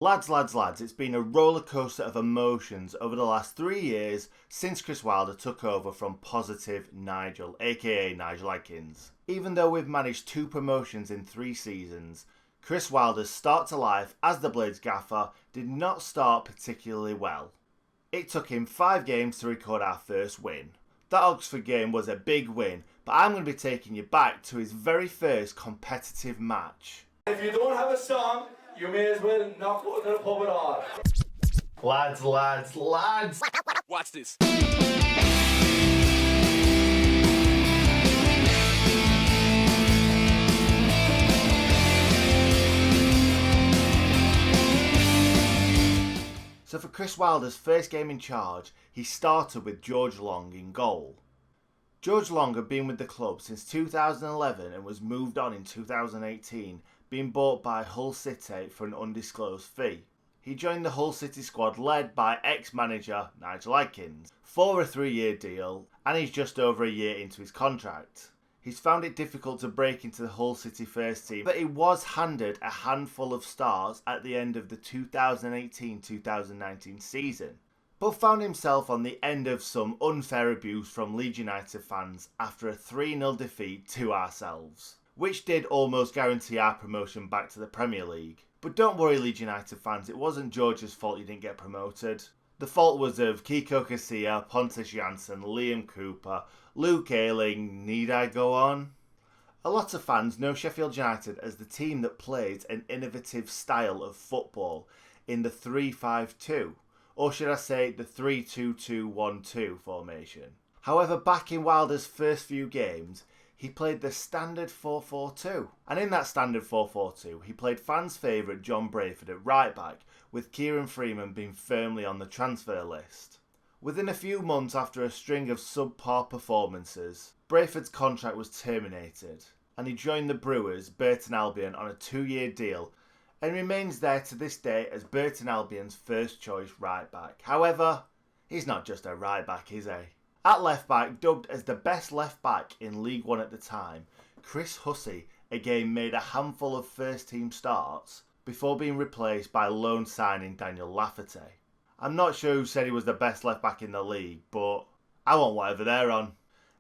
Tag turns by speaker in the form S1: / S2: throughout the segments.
S1: Lads, it's been a roller coaster of emotions over the last 3 years since Chris Wilder took over from Positive Nigel, aka Nigel Adkins. Even though we've managed 2 promotions in 3 seasons, Chris Wilder's start to life as the Blades gaffer did not start particularly well. It took him 5 games to record our first win. That Oxford game was a big win, but I'm going to be taking you back to his very first competitive match.
S2: If you don't have a song, you may as well not go to the pub at all.
S1: Lads.
S3: Watch this.
S1: So for Chris Wilder's first game in charge, he started with George Long in goal. George Long had been with the club since 2011 and was moved on in 2018, being bought by Hull City for an undisclosed fee. He joined the Hull City squad led by ex-manager Nigel Adkins for a 3-year deal, and he's just over a year into his contract. He's found it difficult to break into the Hull City first team, but he was handed a handful of starts at the end of the 2018-2019 season, but found himself on the end of some unfair abuse from Leeds United fans after a 3-0 defeat to ourselves, which did almost guarantee our promotion back to the Premier League. But don't worry, Leeds United fans, it wasn't George's fault you didn't get promoted. The fault was of Kiko Casilla, Pontus Jansson, Liam Cooper, Luke Ayling. Need I go on? A lot of fans know Sheffield United as the team that plays an innovative style of football in the 3-5-2, or should I say the 3-2-2-1-2 formation. However, back in Wilder's first few games, he played the standard 4-4-2. And in that standard 4-4-2, he played fans' favourite John Brayford at right back, with Kieran Freeman being firmly on the transfer list. Within a few months after a string of subpar performances, Brayford's contract was terminated, and he joined the Brewers, Burton Albion, on a 2-year deal, and remains there to this day as Burton Albion's first choice right back. However, he's not just a right back, is he? At left back, dubbed as the best left back in League One at the time, Chris Hussey again made a handful of first team starts before being replaced by loan signing Daniel Lafferty. I'm not sure who said he was the best left back in the league, but I want whatever they're on.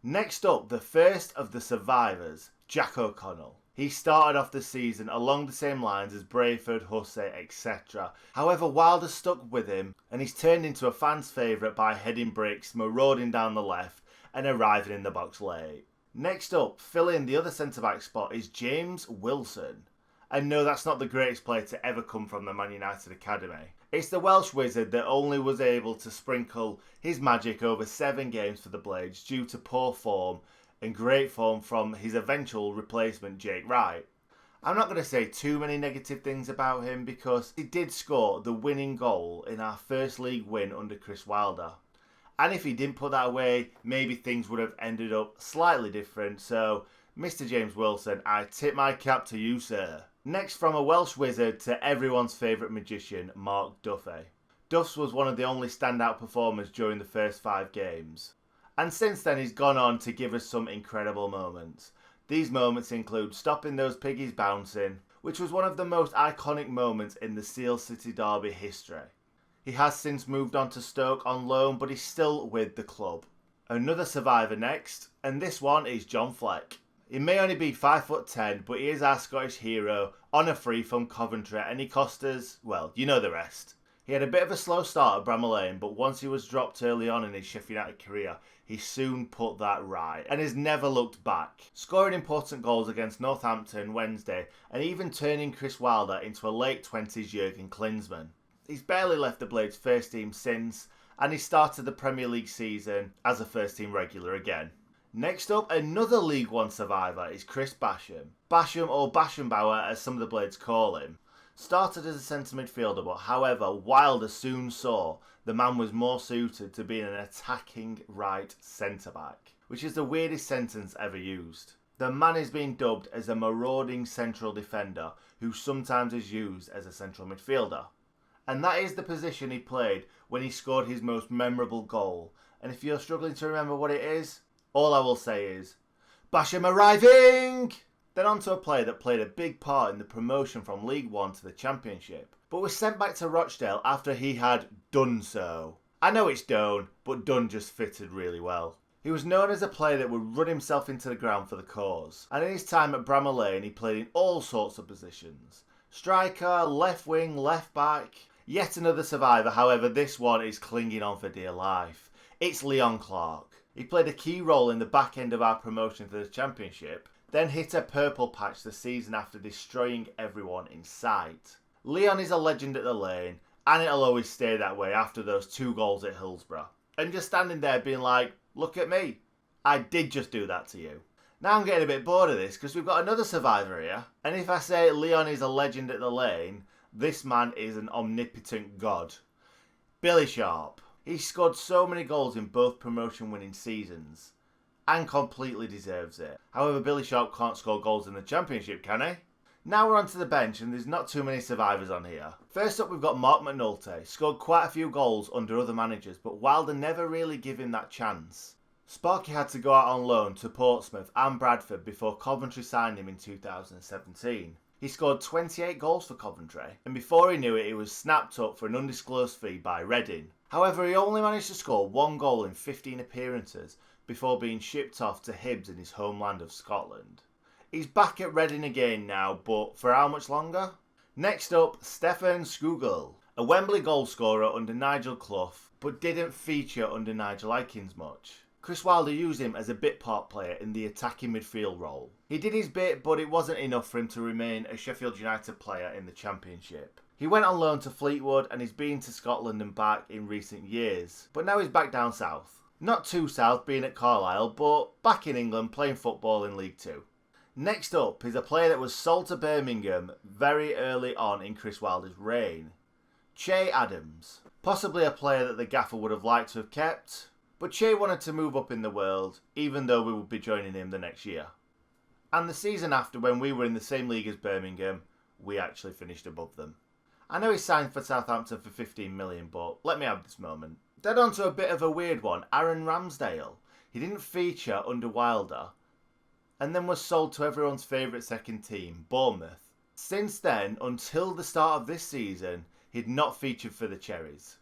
S1: Next up, the first of the survivors, Jack O'Connell. He started off the season along the same lines as Brayford, Hussey, etc. However, Wilder stuck with him, and he's turned into a fan's favourite by heading bricks, marauding down the left, and arriving in the box late. Next up, filling the other centre-back spot is James Wilson. And no, that's not the greatest player to ever come from the Man United Academy. It's the Welsh wizard that only was able to sprinkle his magic over 7 games for the Blades due to poor form and great form from his eventual replacement Jake Wright. I'm not going to say too many negative things about him because he did score the winning goal in our first league win under Chris Wilder. And if he didn't put that away, maybe things would have ended up slightly different. So, Mr. James Wilson, I tip my cap to you, sir. Next, from a Welsh wizard to everyone's favourite magician, Mark Duffy. Duffs was one of the only standout performers during the first 5 games. And since then he's gone on to give us some incredible moments. These moments include stopping those piggies bouncing, which was one of the most iconic moments in the Seal City Derby history. He has since moved on to Stoke on loan, but he's still with the club. Another survivor next, and this one is John Fleck. He may only be 5'10", but he is our Scottish hero on a free from Coventry, and he cost us, well, you know the rest. He had a bit of a slow start at Bramall Lane, but once he was dropped early on in his Sheffield United career, he soon put that right and has never looked back, scoring important goals against Northampton Wednesday and even turning Chris Wilder into a late 20s Jurgen Klinsmann. He's barely left the Blades first team since, and he started the Premier League season as a first team regular again. Next up, another League One survivor is Chris Bashyam. Bashyam, or Bashyambauer as some of the Blades call him, started as a centre midfielder, but however, Wilder soon saw the man was more suited to being an attacking right centre-back, which is the weirdest sentence ever used. The man is being dubbed as a marauding central defender who sometimes is used as a central midfielder. And that is the position he played when he scored his most memorable goal. And if you're struggling to remember what it is, all I will say is, Bashyam arriving! Then on to a player that played a big part in the promotion from League One to the Championship. but was sent back to Rochdale after he had done so. I know it's done, but done just fitted really well. He was known as a player that would run himself into the ground for the cause, and in his time at Bramall Lane he played in all sorts of positions. Striker, left wing, left back. Yet another survivor, however this one is clinging on for dear life. It's Leon Clark. He played a key role in the back end of our promotion to the Championship, then hit a purple patch the season after destroying everyone in sight. Leon is a legend at the Lane, and it'll always stay that way after those 2 goals at Hillsborough. And just standing there being like, look at me, I did just do that to you. Now I'm getting a bit bored of this because we've got another survivor here, and if I say Leon is a legend at the Lane, this man is an omnipotent god. Billy Sharp. He scored so many goals in both promotion winning seasons, and completely deserves it. However, Billy Sharp can't score goals in the Championship, can he? Now we're onto the bench, and there's not too many survivors on here. First up we've got Mark McNulty. Scored quite a few goals under other managers, but Wilder never really gave him that chance. Sparky had to go out on loan to Portsmouth and Bradford before Coventry signed him in 2017. He scored 28 goals for Coventry, and before he knew it, he was snapped up for an undisclosed fee by Reading. However, he only managed to score 1 goal in 15 appearances before being shipped off to Hibs in his homeland of Scotland. He's back at Reading again now, but for how much longer? Next up, Stefan Skugel, a Wembley goalscorer under Nigel Clough, but didn't feature under Nigel Aikins much. Chris Wilder used him as a bit part player in the attacking midfield role. He did his bit, but it wasn't enough for him to remain a Sheffield United player in the Championship. He went on loan to Fleetwood and he's been to Scotland and back in recent years, but now he's back down south. Not too south, being at Carlisle, but back in England playing football in League Two. Next up is a player that was sold to Birmingham very early on in Chris Wilder's reign. Che Adams. Possibly a player that the gaffer would have liked to have kept, but Che wanted to move up in the world, even though we would be joining him the next year. And the season after, when we were in the same league as Birmingham, we actually finished above them. I know he signed for Southampton for 15 million, but let me have this moment. Then on to a bit of a weird one, Aaron Ramsdale. He didn't feature under Wilder, and then was sold to everyone's favourite second team, Bournemouth. Since then, until the start of this season, he'd not featured for the Cherries.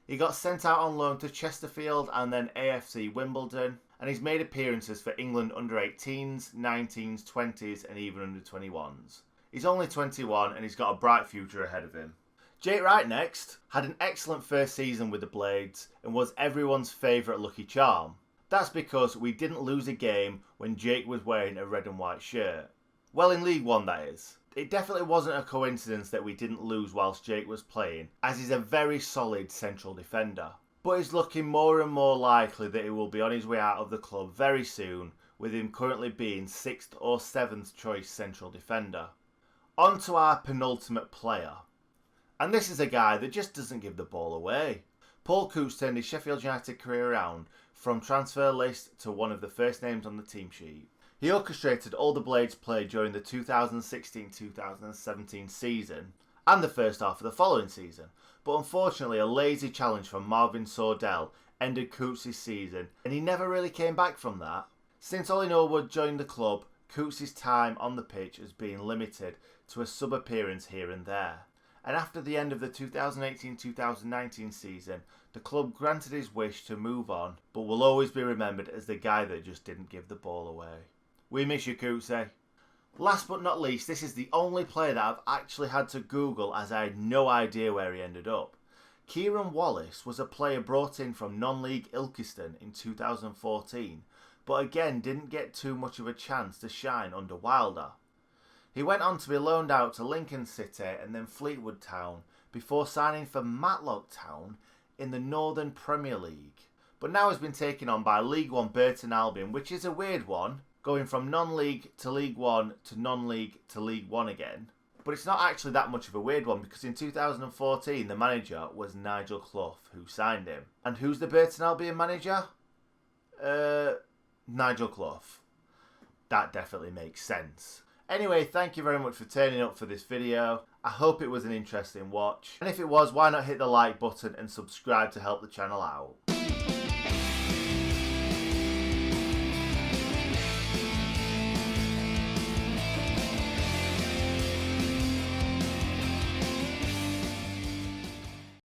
S1: He got sent out on loan to Chesterfield and then AFC Wimbledon, and he's made appearances for England under 18s, 19s, 20s and even under 21s. He's only 21 and he's got a bright future ahead of him. Jake Wright next had an excellent first season with the Blades and was everyone's favourite lucky charm. That's because we didn't lose a game when Jake was wearing a red and white shirt. Well, in League One that is. It definitely wasn't a coincidence that we didn't lose whilst Jake was playing, as he's a very solid central defender. But it's looking more and more likely that he will be on his way out of the club very soon, with him currently being 6th or 7th choice central defender. On to our penultimate player. And this is a guy that just doesn't give the ball away. Paul Coos turned his Sheffield United career around from transfer list to one of the first names on the team sheet. He orchestrated all the Blades play during the 2016-2017 season and the first half of the following season, but unfortunately a lazy challenge from Marvin Sordell ended Coates' season and he never really came back from that. Since Ollie Norwood joined the club, Coates' time on the pitch has been limited to a sub-appearance here and there. And after the end of the 2018-2019 season, the club granted his wish to move on, but will always be remembered as the guy that just didn't give the ball away. We miss you, Coos. Last but not least, this is the only player that I've actually had to Google as I had no idea where he ended up. Kieran Wallace was a player brought in from non-league Ilkeston in 2014, but again didn't get too much of a chance to shine under Wilder. He went on to be loaned out to Lincoln City and then Fleetwood Town before signing for Matlock Town in the Northern Premier League. But now has been taken on by League One Burton Albion, which is a weird one, going from non-league to League One to non-league to League One again. But it's not actually that much of a weird one because in 2014 the manager was Nigel Clough who signed him. And who's the Burton Albion manager? Nigel Clough. That definitely makes sense. Anyway, thank you very much for turning up for this video. I hope it was an interesting watch. And if it was, why not hit the like button and subscribe to help the channel out.